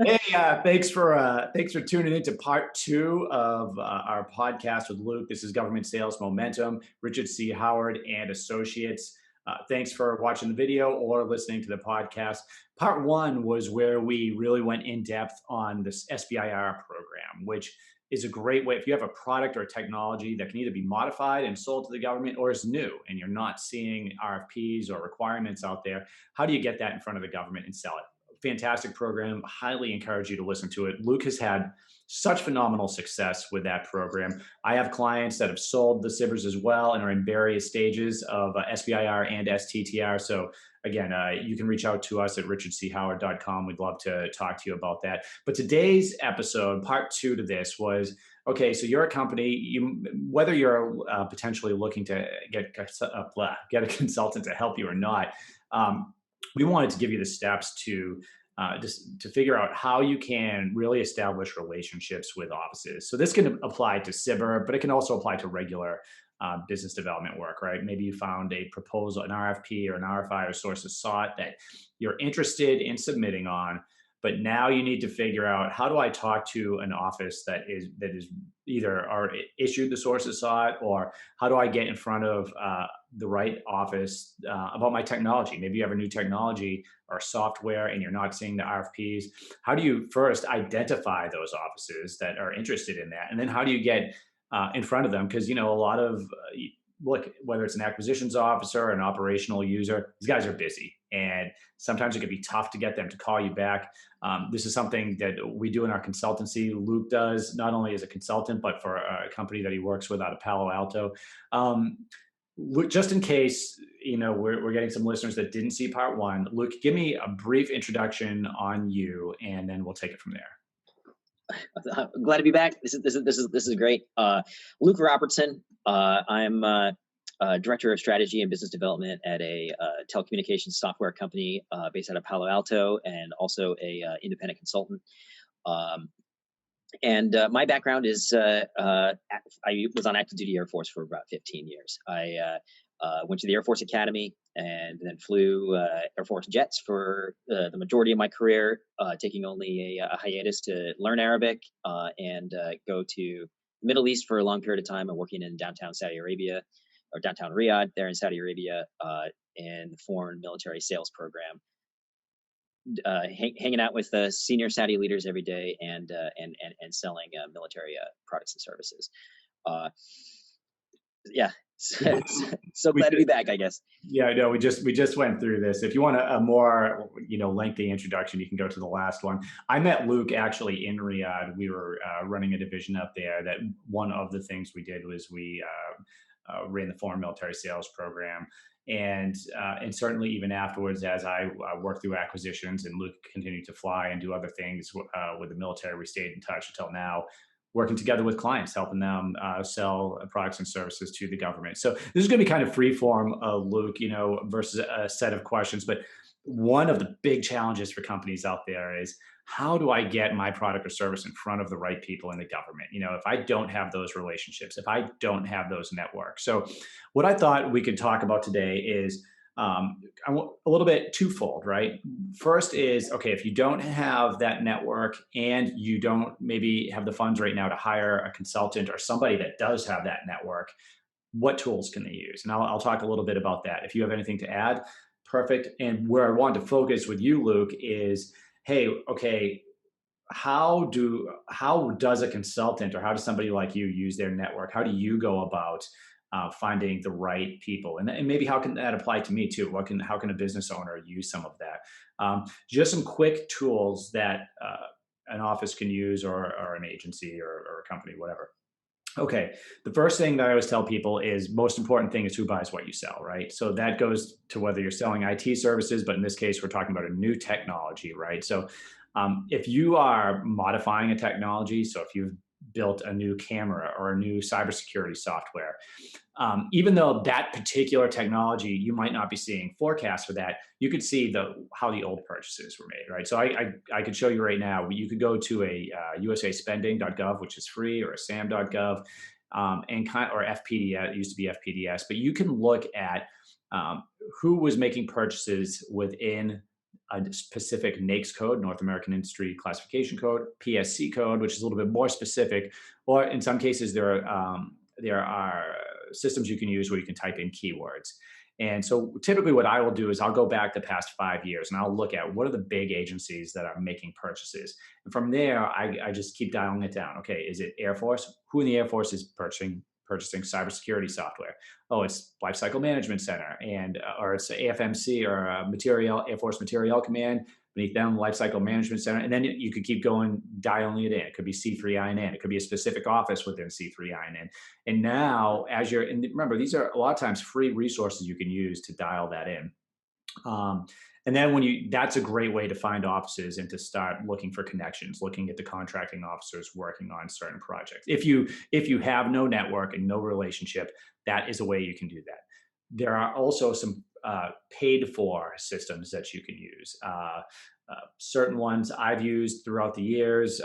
Hey, thanks for tuning into part two of our podcast with Luke. This is Government Sales Momentum. Richard C. Howard and Associates. Thanks for watching the video or listening to the podcast. Part one was where we really went in depth on this SBIR program, which is a great way if you have a product or technology that can either be modified and sold to the government or is new and you're not seeing RFPs or requirements out there. How do you get that in front of the government and sell it? Fantastic program. Highly encourage you to listen to it. Luke has had such phenomenal success with that program. I have clients that have sold the SIVers as well and are in various stages of SBIR and STTR. So again, you can reach out to us at richardchoward.com. We'd love to talk to you about that. But today's episode, part two to this was, okay, so you're a company, whether you're potentially looking to get a consultant to help you or not, we wanted to give you the steps to just to figure out how you can really establish relationships with offices. So this can apply to CIBR, but it can also apply to regular business development work, right? Maybe you found a proposal, an RFP or an RFI or sources sought that you're interested in submitting on, but now you need to figure out, how do I talk to an office that is either are issued the sources sought, or how do I get in front of the right office about my technology? Maybe you have a new technology or software and you're not seeing the RFPs. How do you first identify those offices that are interested in that? And then how do you get in front of them? Because, a lot of, look, whether it's an acquisitions officer or an operational user, these guys are busy. And sometimes it can be tough to get them to call you back. This is something that we do in our consultancy. Luke does, not only as a consultant, but for a company that he works with out of Palo Alto. Just in case, we're getting some listeners that didn't see part one, Luke, give me a brief introduction on you, and then we'll take it from there. I'm glad to be back. This is great. Luke Robertson. I'm Director of Strategy and Business Development at a telecommunications software company based out of Palo Alto, and also a independent consultant. And my background is I was on active duty Air Force for about 15 years. I went to the Air Force Academy and then flew Air Force jets for the majority of my career, taking only a hiatus to learn Arabic and go to the Middle East for a long period of time. I'm working in downtown Saudi Arabia, or downtown Riyadh there in Saudi Arabia, in the foreign military sales program. Hanging out with senior Saudi leaders every day, and selling military products and services. Yeah, so glad to be back, I guess. Yeah, I know. We just went through this. If you want a more lengthy introduction, you can go to the last one. I met Luke actually in Riyadh. We were running a division up there. That one of the things we did was we ran the foreign military sales program. And certainly even afterwards, as I worked through acquisitions and Luke continued to fly and do other things with the military, we stayed in touch until now, working together with clients, helping them sell products and services to the government. So this is going to be kind of free form, Luke, versus a set of questions. But one of the big challenges for companies out there is, how do I get my product or service in front of the right people in the government? If I don't have those relationships, if I don't have those networks. So what I thought we could talk about today is a little bit twofold, right? First is, okay, if you don't have that network and you don't maybe have the funds right now to hire a consultant or somebody that does have that network, what tools can they use? And I'll talk a little bit about that. If you have anything to add, perfect. And where I want to focus with you, Luke, is, hey, okay, how does a consultant, or how does somebody like you use their network? How do you go about finding the right people? And maybe how can that apply to me too? How can a business owner use some of that? Just some quick tools that an office can use, or an agency or a company, whatever. Okay, the first thing that I always tell people is, most important thing is who buys what you sell, right? So that goes to whether you're selling IT services, but in this case, we're talking about a new technology, right? So if you are modifying a technology, so if you've built a new camera or a new cybersecurity software, even though that particular technology, you might not be seeing forecasts for that, you could see how the old purchases were made, right? So I could show you right now. You could go to a usaspending.gov, which is free, or a sam.gov, or FPDS. It used to be FPDS, but you can look at who was making purchases within a specific NAICS code, North American Industry Classification Code, PSC code, which is a little bit more specific, or in some cases there are systems you can use where you can type in keywords. And so typically what I will do is I'll go back the past 5 years and I'll look at what are the big agencies that are making purchases. And from there, I just keep dialing it down. Okay, is it Air Force? Who in the Air Force is purchasing cybersecurity software? Oh, it's Lifecycle Management Center, and or it's AFMC or Material Air Force Materiel Command. Beneath them, Lifecycle Management Center, and then you could keep going, dialing it in. It could be C3INN. It could be a specific office within C3INN. And now, as you're, and remember, these are a lot of times free resources you can use to dial that in. And then that's a great way to find offices and to start looking for connections, looking at the contracting officers working on certain projects. If you have no network and no relationship, that is a way you can do that. There are also some paid for systems that you can use. Certain ones I've used throughout the years,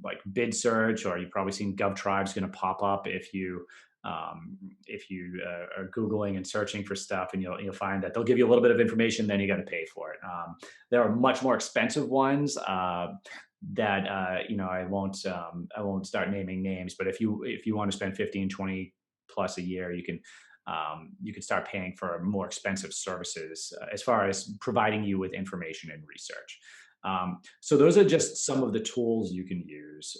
like Bid Search, or you've probably seen GovTribe's going to pop up if you are Googling and searching for stuff, and you'll find that they'll give you a little bit of information, then you got to pay for it. There are much more expensive ones that I won't start naming names, but if you want to spend 15, 20 plus a year, you can start paying for more expensive services as far as providing you with information and research. So those are just some of the tools you can use.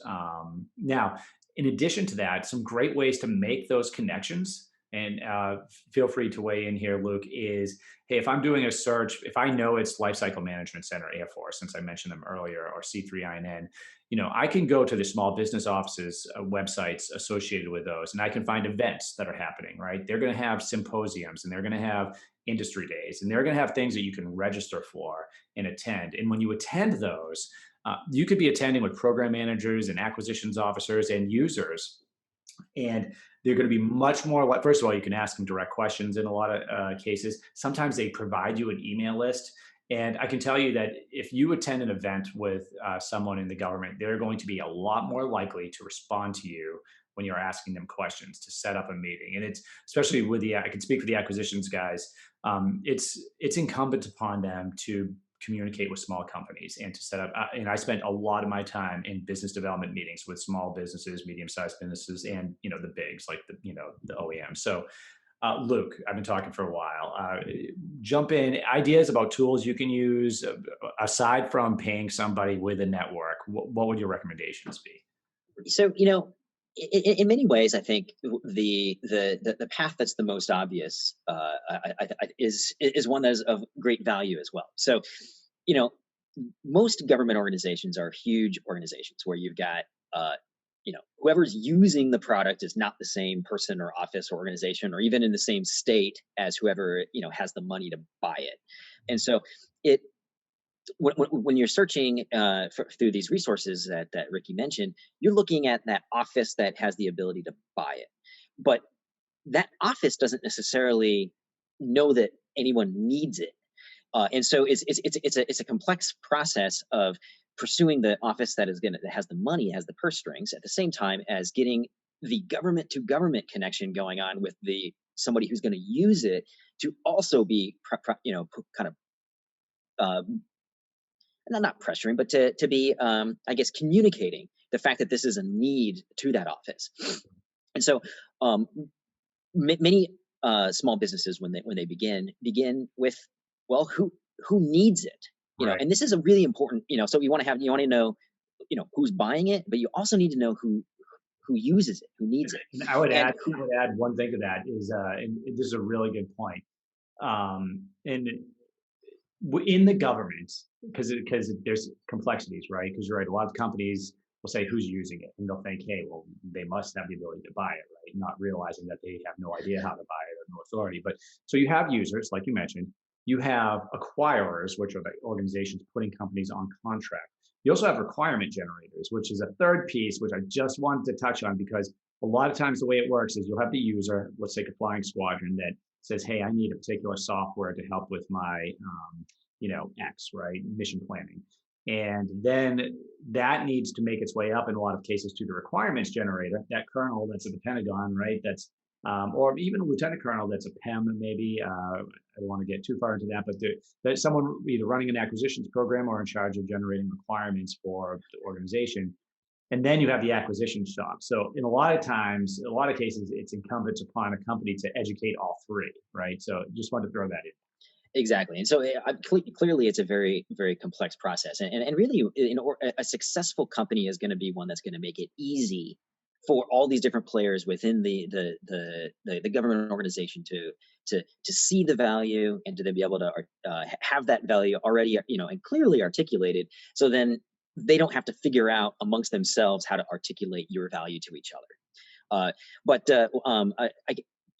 Now, in addition to that, some great ways to make those connections, and feel free to weigh in here, Luke, is, hey, if I'm doing a search, if I know it's Lifecycle Management Center, Air Force, since I mentioned them earlier, or C3INN, I can go to the small business offices websites associated with those, and I can find events that are happening, right? They're going to have symposiums, and they're going to have industry days, and they're going to have things that you can register for and attend. And when you attend those, you could be attending with program managers and acquisitions officers and users. And they're going to be much more like, first of all, you can ask them direct questions in a lot of cases. Sometimes they provide you an email list. And I can tell you that if you attend an event with someone in the government, they're going to be a lot more likely to respond to you when you're asking them questions, to set up a meeting. And it's especially I can speak for the acquisitions guys. It's incumbent upon them to communicate with small companies and to set up. And I spent a lot of my time in business development meetings with small businesses, medium-sized businesses, and the bigs like the OEM. So, Luke, I've been talking for a while. Jump in. Ideas about tools you can use aside from paying somebody with a network. What would your recommendations be? So, in many ways, I think the path that's the most obvious is one that is of great value as well. So, you know, most government organizations are huge organizations where you've got whoever's using the product is not the same person or office or organization or even in the same state as whoever has the money to buy it. And so it when you're searching through these resources that Ricky mentioned, you're looking at that office that has the ability to buy it. But that office doesn't necessarily know that anyone needs it. And so it's a complex process of pursuing the office that has the money, has the purse strings, at the same time as getting the government to government connection going on with somebody who's going to use it to also be kind of not pressuring, but to be, I guess, communicating the fact that this is a need to that office. And so many small businesses, when they begin with, well, who needs it? Right. And this is a really important, so you want to know, who's buying it, but you also need to know who uses it, who needs it. I would add one thing to that is, and this is a really good point. And in the government, because there's complexities, right? Because you're right, a lot of companies will say who's using it, and they'll think, hey, well, they must have the ability to buy it, right? Not realizing that they have no idea how to buy it or no authority. But so you have users, like you mentioned. You have acquirers, which are the organizations putting companies on contract. You also have requirement generators, which is a third piece, which I just wanted to touch on, because a lot of times the way it works is you'll have the user, let's take a flying squadron, that says, hey, I need a particular software to help with my, X, right, mission planning. And then that needs to make its way up in a lot of cases to the requirements generator, that kernel that's at the Pentagon, right, that's or even a lieutenant colonel that's a PEM, maybe. I don't want to get too far into that, but there's someone either running an acquisitions program or in charge of generating requirements for the organization. And then you have the acquisition shop. So in a lot of times, a lot of cases, it's incumbent upon a company to educate all three, right? So just wanted to throw that in. Exactly. And so clearly it's a very, very complex process. And really, a successful company is going to be one that's going to make it easy for all these different players within the government organization to see the value and to then be able to have that value already, and clearly articulated. So then they don't have to figure out amongst themselves how to articulate your value to each other. But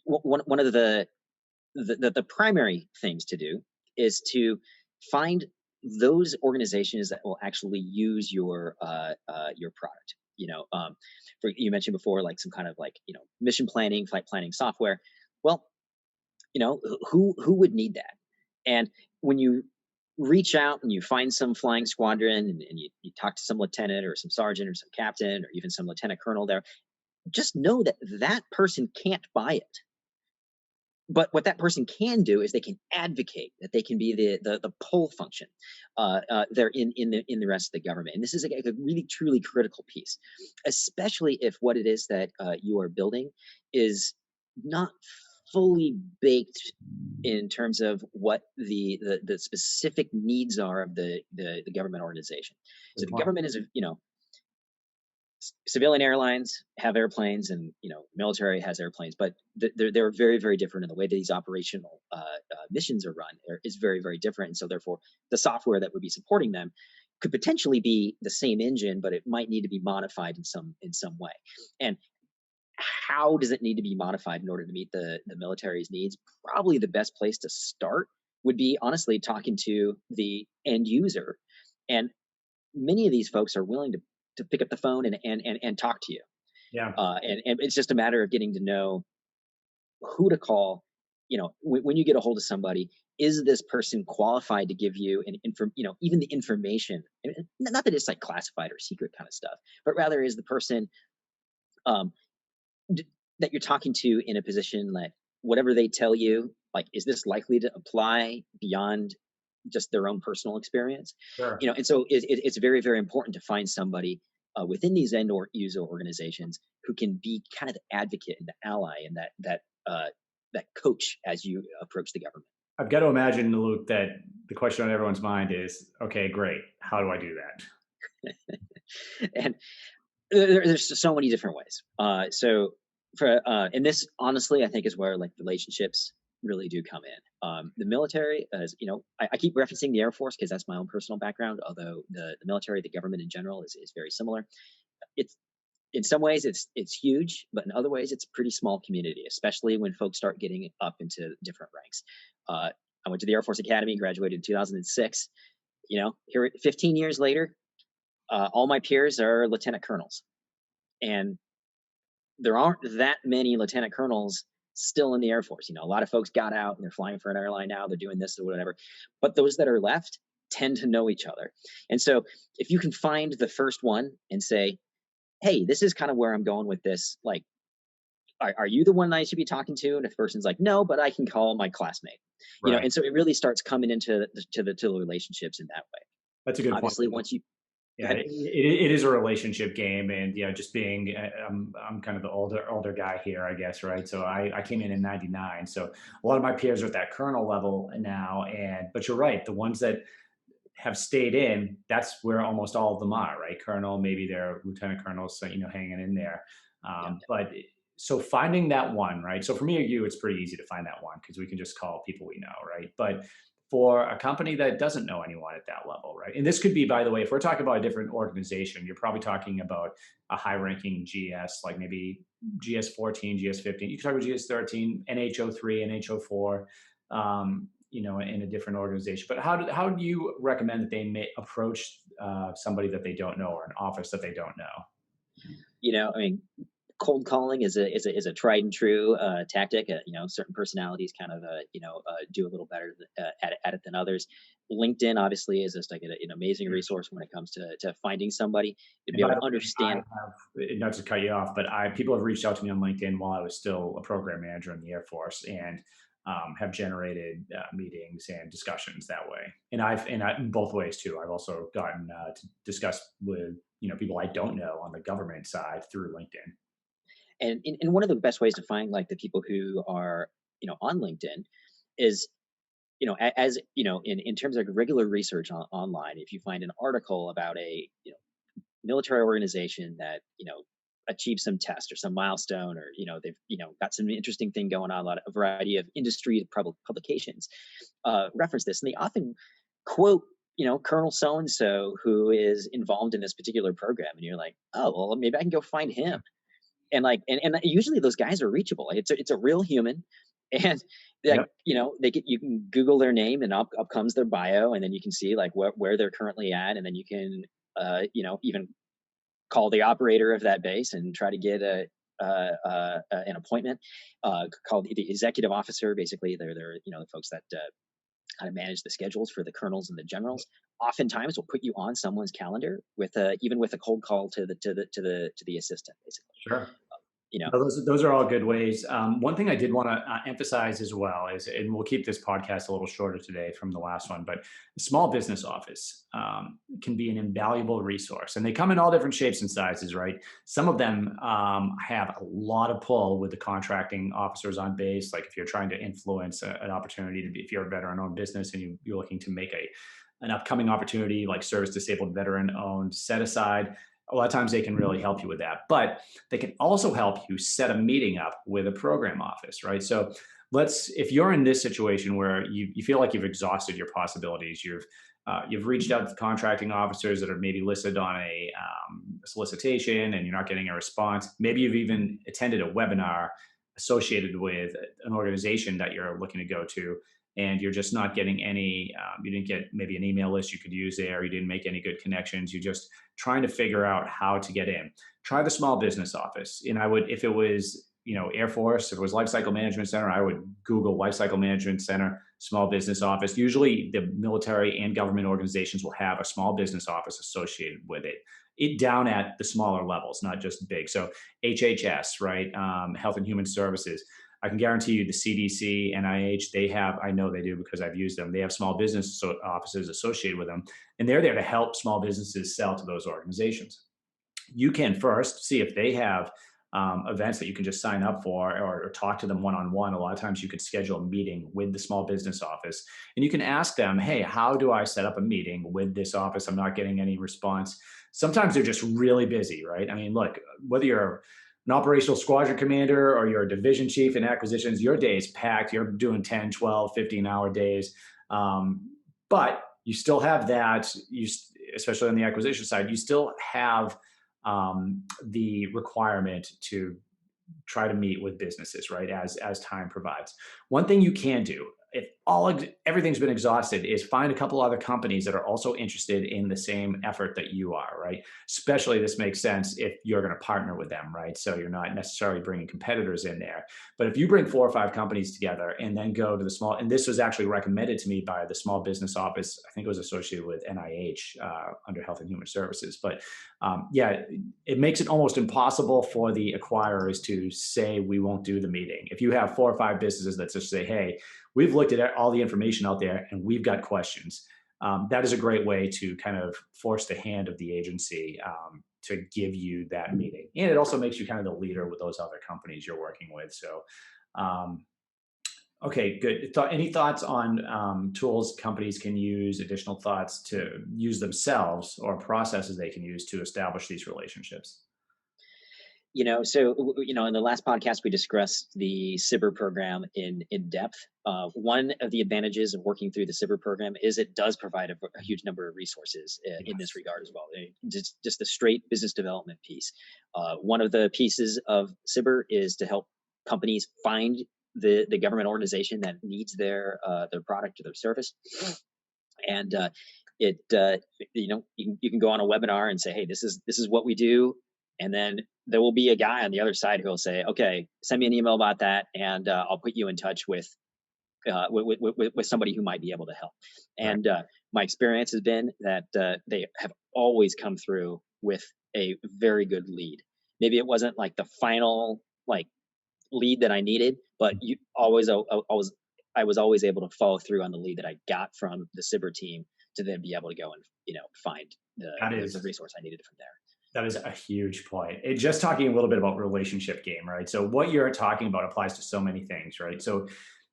one of the primary things to do is to find those organizations that will actually use your product. You mentioned before, like some kind of like mission planning, flight planning software. Well, who would need that? And when you reach out and you find some flying squadron and you talk to some lieutenant or some sergeant or some captain or even some lieutenant colonel there, just know that that person can't buy it, but what that person can do is they can advocate, that they can be the pull function there in the rest of the government. And this is a really truly critical piece, especially if what it is that you are building is not fully baked in terms of what the specific needs are of the government organization. So Good the point. government is, civilian airlines have airplanes, and military has airplanes, but they're very, very different, in the way that these operational missions are run is very, very different. And so therefore the software that would be supporting them could potentially be the same engine, but it might need to be modified in some way. And how does it need to be modified in order to meet the military's needs? Probably the best place to start would be honestly talking to the end user. And many of these folks are willing to pick up the phone and talk to you. Yeah. And it's just a matter of getting to know who to call. When you get a hold of somebody, is this person qualified to give you even the information? Not that it's like classified or secret kind of stuff, but rather is the person um, that you're talking to in a position that whatever they tell you, like, is this likely to apply beyond just their own personal experience? Sure. And so it's very, very important to find somebody within these end or user organizations who can be kind of the advocate and the ally and that coach as you approach the government. I've got to imagine, Luke, that the question on everyone's mind is, okay, great. How do I do that? And there's just so many different ways. So for and this honestly, I think is where like relationships really do come in. The military, as I keep referencing the Air Force because that's my own personal background. Although the military, the government in general, is very similar. It's in some ways it's huge, but in other ways it's a pretty small community, especially when folks start getting up into different ranks. I went to the Air Force Academy, graduated in 2006. Here 15 years later, all my peers are lieutenant colonels, and there aren't that many lieutenant colonels still in the Air Force. A lot of folks got out and they're flying for an airline now, they're doing this or whatever. But those that are left tend to know each other. And so if you can find the first one and say, hey, this is kind of where I'm going with this. Like, are you the one that I should be talking to? And if the person's like, no, but I can call my classmate. Right. And so it really starts coming into the relationships in that way. That's a good point. Obviously, once you go Yeah, ahead. it is a relationship game, and just being, I'm kind of the older guy here, I guess, right? So I came in '99, so a lot of my peers are at that colonel level now, but you're right, the ones that have stayed in, that's where almost all of them are, right? Colonel, maybe they're lieutenant colonels, so, hanging in there. Yeah. But so finding that one, right? So for me or you, it's pretty easy to find that one because we can just call people we know, right? But for a company that doesn't know anyone at that level, right? And this could be, by the way, if we're talking about a different organization, you're probably talking about a high ranking GS, like maybe GS 14, GS 15. You can talk about GS 13, NHO 3, NHO 4. In a different organization. But how do you recommend that they may approach somebody that they don't know or an office that they don't know? I mean, cold calling is a tried and true tactic. Certain personalities kind of do a little better at it than others. LinkedIn obviously is just like an amazing resource when it comes to finding somebody to And be able by to the way, I understand. have, not to cut you off, but people have reached out to me on LinkedIn while I was still a program manager in the Air Force, and have generated meetings and discussions that way. And in both ways too. I've also gotten to discuss with people I don't know on the government side through LinkedIn. And one of the best ways to find like the people who are on LinkedIn is as in terms of regular research online. If you find an article about a military organization that achieved some test or some milestone, or they've got some interesting thing going on, a variety of industry publications reference this, and they often quote Colonel so and so who is involved in this particular program, and you're like, oh well, maybe I can go find him. And like and usually those guys are reachable. It's a real human. And like Yep. they get, you can Google their name, and up comes their bio, and then you can see like where they're currently at, and then you can even call the operator of that base and try to get an appointment. Called the executive officer. Basically, they're the folks that kind of manage the schedules for the colonels and the generals. Oftentimes, will put you on someone's calendar with even with a cold call to the assistant, basically. Sure. You know, No, those are all good ways. One thing I did want to emphasize as well is, and we'll keep this podcast a little shorter today from the last one, but the small business office can be an invaluable resource, and they come in all different shapes and sizes, right? Some of them have a lot of pull with the contracting officers on base. Like if you're trying to influence an opportunity to be, if you're a veteran-owned business and you're looking to make an upcoming opportunity like service disabled veteran owned set aside, a lot of times they can really help you with that. But they can also help you set a meeting up with a program office, right? So if you're in this situation where you feel like you've exhausted your possibilities, you've reached out to contracting officers that are maybe listed on a solicitation and you're not getting a response. Maybe you've even attended a webinar associated with an organization that you're looking to go to, and you're just not getting any, you didn't get maybe an email list you could use there, you didn't make any good connections, you're just trying to figure out how to get in. Try the small business office. And I would, if it was, Air Force, if it was Life Cycle Management Center, I would Google Life Cycle Management Center, small business office. Usually the military and government organizations will have a small business office associated with it down at the smaller levels, not just big. So HHS, right? Health and Human Services. I can guarantee you the CDC, NIH, they have, I know they do because I've used them. They have small business offices associated with them, and they're there to help small businesses sell to those organizations. You can first see if they have events that you can just sign up for, or talk to them one-on-one. A lot of times you could schedule a meeting with the small business office, and you can ask them, hey, how do I set up a meeting with this office? I'm not getting any response. Sometimes they're just really busy, right? I mean, look, whether you're an operational squadron commander or you're a division chief in acquisitions, your day is packed. You're doing 10, 12, 15-hour days. But you still have that, especially on the acquisition side, you still have the requirement to try to meet with businesses, right? As time provides. One thing you can do, if everything's been exhausted, is find a couple other companies that are also interested in the same effort that you are, right? Especially this makes sense if you're going to partner with them, right? So you're not necessarily bringing competitors in there. But if you bring 4 or 5 companies together and then go to the small, and this was actually recommended to me by the small business office, I think it was associated with NIH under Health and Human Services. But yeah, it makes it almost impossible for the acquirers to say we won't do the meeting. If you have 4 or 5 businesses that just say, hey, we've looked at all the information out there and we've got questions, that is a great way to kind of force the hand of the agency to give you that meeting. And it also makes you kind of the leader with those other companies you're working with. So, okay, good. Any thoughts on tools companies can use, additional thoughts to use themselves, or processes they can use to establish these relationships? In the last podcast we discussed the SIBR program in depth. One of the advantages of working through the SIBR program is it does provide a huge number of resources in this Yes. regard as well. Just the straight business development piece. One of the pieces of SIBR is to help companies find the government organization that needs their product or their service. And it you can go on a webinar and say, hey, this is what we do, and then there will be a guy on the other side who will say, okay, send me an email about that, and I'll put you in touch with with somebody who might be able to help. Right. And my experience has been that they have always come through with a very good lead. Maybe it wasn't like the final like lead that I needed, but you always, always, I was always able to follow through on the lead that I got from the Cyber team to then be able to go and find That the is resource I needed from there. that is a huge point. Just talking a little bit about relationship game, right? So what you're talking about applies to so many things, right? So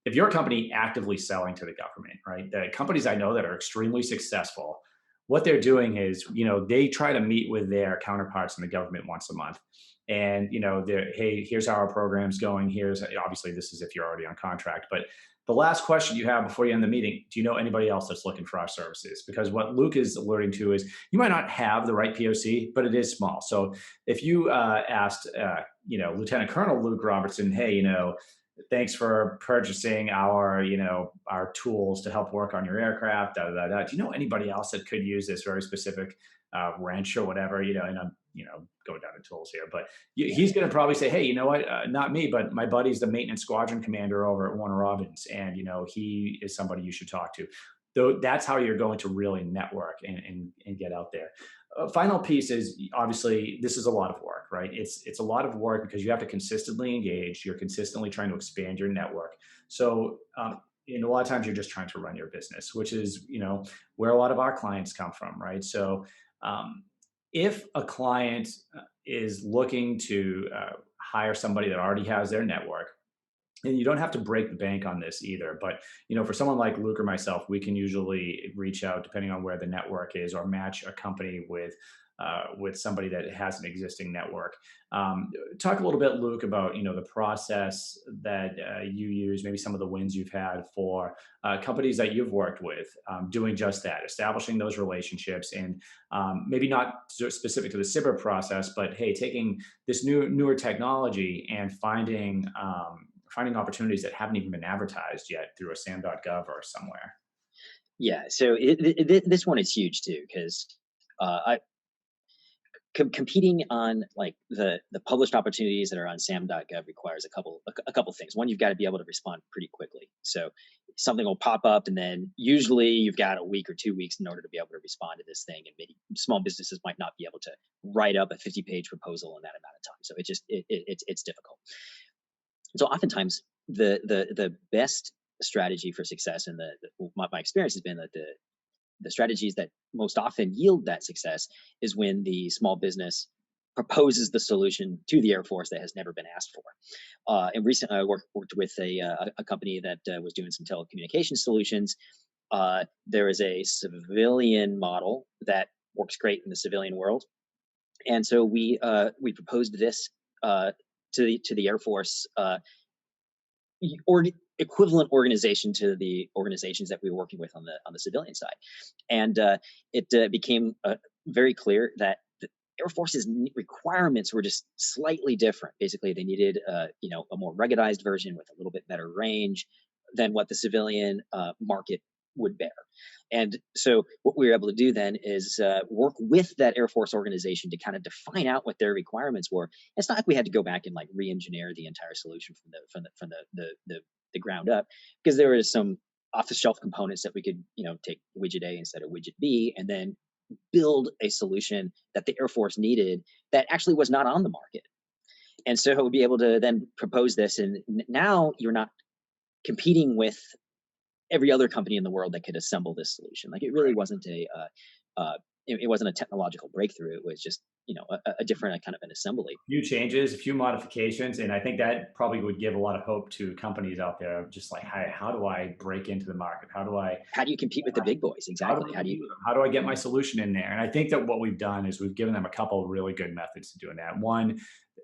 if you're a company actively selling to the government, right? The companies I know that are extremely successful, what they're doing is, they try to meet with their counterparts in the government once a month. And, they're, hey, here's how our program's going. Here's obviously this is if you're already on contract, but the last question you have before you end the meeting, do you know anybody else that's looking for our services? Because what Luke is alluding to is you might not have the right POC, but it is small. So if you asked, Lieutenant Colonel Luke Robertson, hey, thanks for purchasing our tools to help work on your aircraft. Da, da, da, da. Do you know anybody else that could use this very specific wrench or whatever? And I'm going down to tools here, but Yeah, he's going to probably say, hey, you know what? Not me, but my buddy's the maintenance squadron commander over at Warner Robins, and he is somebody you should talk to. Though that's how you're going to really network and get out there. Final piece is obviously this is a lot of work, right? It's a lot of work because you have to consistently engage. You're consistently trying to expand your network. So a lot of times you're just trying to run your business, which is where a lot of our clients come from, right? So um, if a client is looking to hire somebody that already has their network, and you don't have to break the bank on this either, but for someone like Luke or myself, we can usually reach out depending on where the network is, or match a company with somebody that has an existing network. Talk a little bit, Luke, about the process that you use, maybe some of the wins you've had for companies that you've worked with, doing just that, establishing those relationships, and maybe not specific to the cyber process, but hey, taking this newer technology and finding opportunities that haven't even been advertised yet through a sam.gov or somewhere. yeah. So this one is huge too because I competing on like the published opportunities that are on sam.gov requires a couple things. One, you've got to be able to respond pretty quickly. So something will pop up, and then usually you've got a week or 2 weeks in order to be able to respond to this thing. And many small businesses might not be able to write up a 50-page proposal in that amount of time. So it's difficult. So oftentimes the best strategy for success, and my experience has been that the strategies that most often yield that success is when the small business proposes the solution to the Air Force that has never been asked for. And recently, I worked with a company that was doing some telecommunication solutions. There is a civilian model that works great in the civilian world, and so we proposed this to the Air Force or equivalent organization to the organizations that we were working with on the civilian side, and it became very clear that the Air Force's requirements were just slightly different. Basically, they needed a more ruggedized version with a little bit better range than what the civilian market would bear. And so, what we were able to do then is work with that Air Force organization to kind of define out what their requirements were. It's not like we had to go back and like re-engineer the entire solution from the ground up, because there was some off-the-shelf components that we could take widget A instead of widget B, and then build a solution that the Air Force needed that actually was not on the market. And so we'll be able to then propose this, and now you're not competing with every other company in the world that could assemble this solution. Like it really wasn't it wasn't a technological breakthrough. It was just a different kind of an assembly. Few changes, a few modifications, and I think that probably would give a lot of hope to companies out there. Just like, hey, how do I break into the market? How do you compete with the big boys? How do Exactly. I How do compete you? with them? How do I get my solution in there? And I think that what we've done is we've given them a couple of really good methods to doing that. One,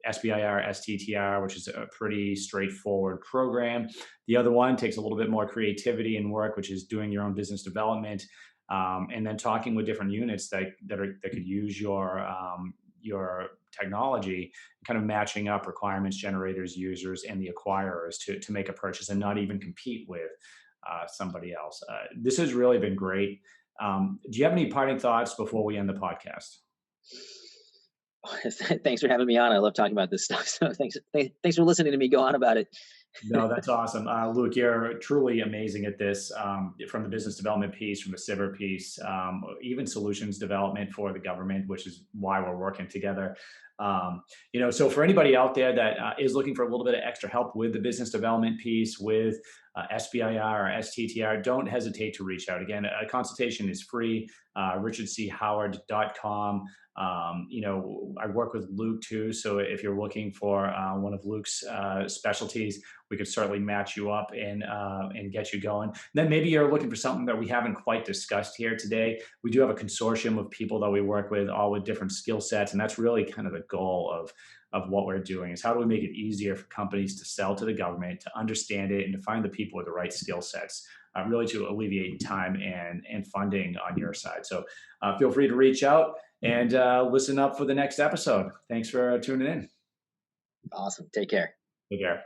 SBIR, STTR, which is a pretty straightforward program. The other one takes a little bit more creativity and work, which is doing your own business development, and then talking with different units that could use your technology, kind of matching up requirements generators, users, and the acquirers to make a purchase and not even compete with somebody else. This has really been great. Do you have any parting thoughts before we end the podcast? Thanks for having me on. I love talking about this stuff. So thanks for listening to me go on about it. No, that's awesome. Luke, you're truly amazing at this, from the business development piece, from the ciber piece, even solutions development for the government, which is why we're working together. So for anybody out there that is looking for a little bit of extra help with the business development piece, with SBIR or STTR, don't hesitate to reach out. Again, a consultation is free. richardchoward.com. I work with Luke too. So if you're looking for one of Luke's specialties, we could certainly match you up and get you going. Then maybe you're looking for something that we haven't quite discussed here today. We do have a consortium of people that we work with, all with different skill sets, and that's really kind of the goal of what we're doing is how do we make it easier for companies to sell to the government, to understand it, and to find the people with the right skill sets, really to alleviate time and funding on your side. So feel free to reach out and listen up for the next episode. Thanks for tuning in. Awesome. Take care. Take care.